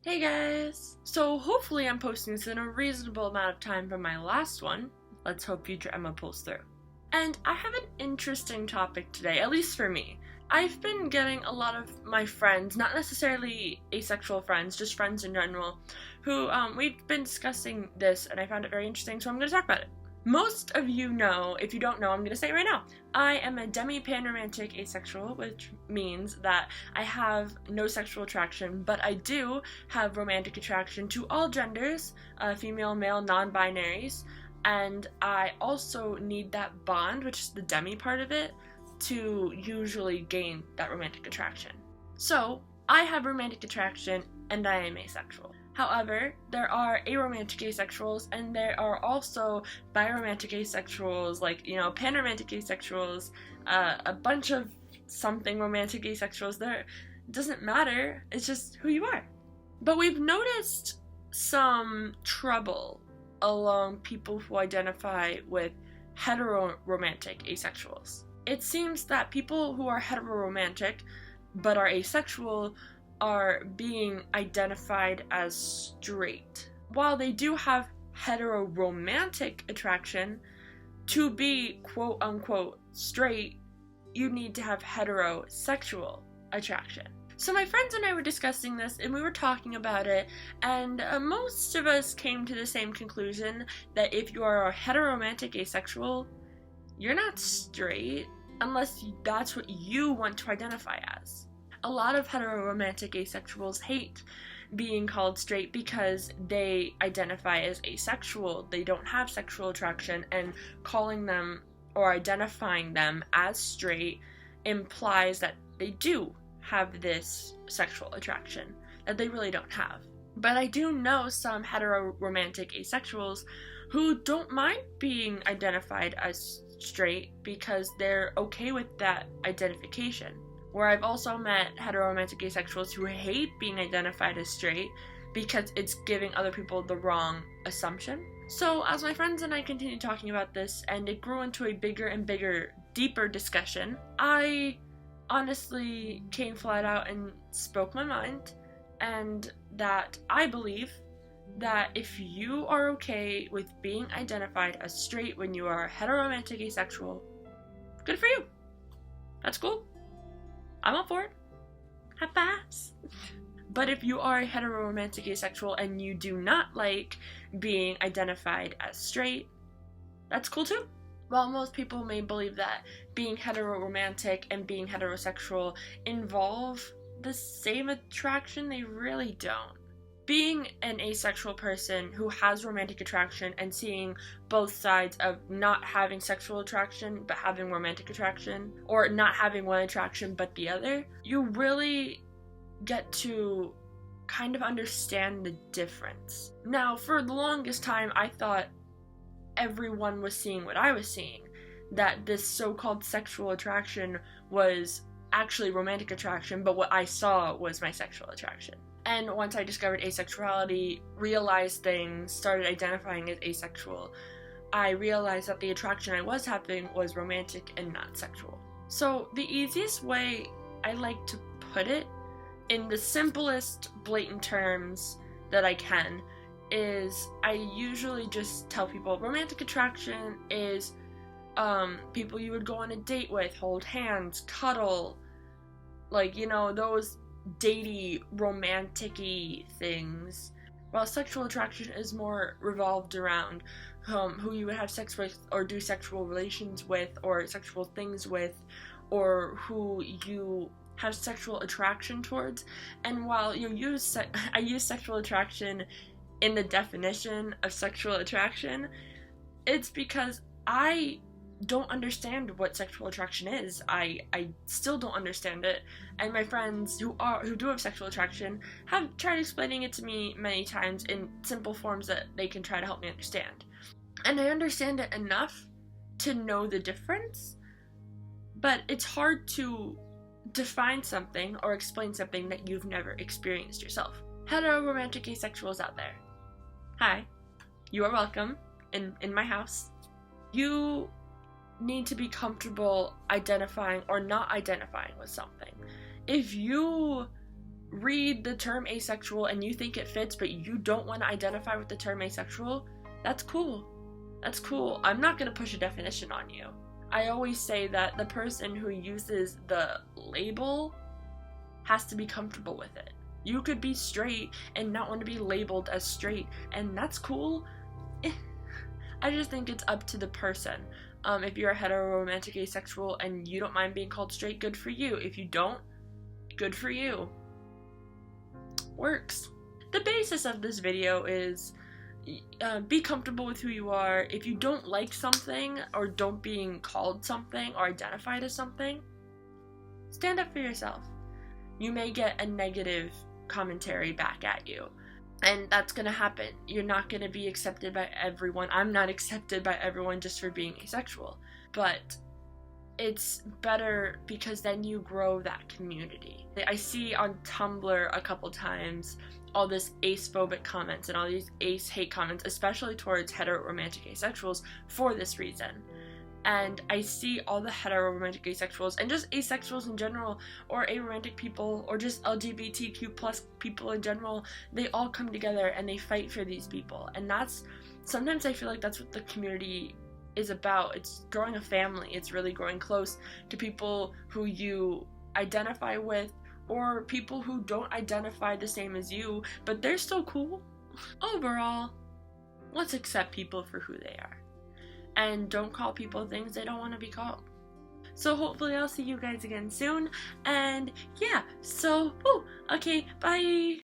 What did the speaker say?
Hey guys! So hopefully I'm posting this in a reasonable amount of time from my last one. Let's hope future Emma pulls through. And I have an interesting topic today, at least for me. I've been getting a lot of my friends, not necessarily asexual friends, just friends in general, who we've been discussing this and I found it very interesting, so I'm going to talk about it. Most of you know, if you don't know, I'm going to say it right now. I am a demi-panromantic asexual, which means that I have no sexual attraction, but I do have romantic attraction to all genders, female, male, non-binaries, and I also need that bond, which is the demi part of it, to usually gain that romantic attraction. So, I have romantic attraction and I am asexual. However, there are aromantic asexuals and there are also biromantic asexuals, like, panromantic asexuals, a bunch of something romantic asexuals. There, it doesn't matter, it's just who you are. But we've noticed some trouble along people who identify with heteroromantic asexuals. It seems that people who are heteroromantic but are asexual are being identified as straight. While they do have heteroromantic attraction, to be quote-unquote straight, you need to have heterosexual attraction. So my friends and I were discussing this and we were talking about it, and most of us came to the same conclusion that if you are a heteroromantic asexual, you're not straight unless that's what you want to identify as. A lot of heteroromantic asexuals hate being called straight because they identify as asexual. They don't have sexual attraction, and calling them or identifying them as straight implies that they do have this sexual attraction that they really don't have. But I do know some heteroromantic asexuals who don't mind being identified as straight because they're okay with that identification. Where I've also met heteroromantic asexuals who hate being identified as straight because it's giving other people the wrong assumption. So as my friends and I continued talking about this and it grew into a bigger and bigger, deeper discussion, I honestly came flat out and spoke my mind, and that I believe that if you are okay with being identified as straight when you are a heteroromantic asexual, good for you. That's cool. I'm up for it. High fives. But if you are a heteroromantic asexual and you do not like being identified as straight, that's cool too. While most people may believe that being heteroromantic and being heterosexual involve the same attraction, they really don't. Being an asexual person who has romantic attraction and seeing both sides of not having sexual attraction but having romantic attraction, or not having one attraction but the other, you really get to kind of understand the difference. Now, for the longest time, I thought everyone was seeing what I was seeing, that this so-called sexual attraction was actually romantic attraction, but what I saw was my sexual attraction. And once I discovered asexuality, realized things, started identifying as asexual, I realized that the attraction I was having was romantic and not sexual. So the easiest way I like to put it, in the simplest, blatant terms that I can, is I usually just tell people romantic attraction is people you would go on a date with, hold hands, cuddle, like, those datey, romantic-y things, while sexual attraction is more revolved around who you would have sex with or do sexual relations with or sexual things with, or who you have sexual attraction towards. And while I use sexual attraction in the definition of sexual attraction, it's because I don't understand what sexual attraction is. I still don't understand it, and my friends who do have sexual attraction have tried explaining it to me many times in simple forms that they can try to help me understand. And I understand it enough to know the difference, but it's hard to define something or explain something that you've never experienced yourself. Heteroromantic asexuals out there, hi, you are welcome in my house. You need to be comfortable identifying or not identifying with something. If you read the term asexual and you think it fits, but you don't want to identify with the term asexual, that's cool. That's cool. I'm not going to push a definition on you. I always say that the person who uses the label has to be comfortable with it. You could be straight and not want to be labeled as straight, and that's cool. I just think it's up to the person. If you're a heteroromantic asexual and you don't mind being called straight, good for you. If you don't, good for you. Works. The basis of this video is be comfortable with who you are. If you don't like something or don't being called something or identified as something, stand up for yourself. You may get a negative commentary back at you, and that's gonna happen. You're not gonna be accepted by everyone. I'm not accepted by everyone just for being asexual, but it's better because then you grow that community. I see on Tumblr a couple times all this ace-phobic comments and all these ace hate comments, especially towards heteroromantic asexuals, for this reason. And I see all the heteroromantic asexuals and just asexuals in general, or aromantic people, or just LGBTQ plus people in general, they all come together and they fight for these people. And sometimes I feel like that's what the community is about. It's growing a family. It's really growing close to people who you identify with, or people who don't identify the same as you, but they're still cool. Overall, let's accept people for who they are. And don't call people things they don't want to be called. So hopefully I'll see you guys again soon. And yeah, so, okay, bye!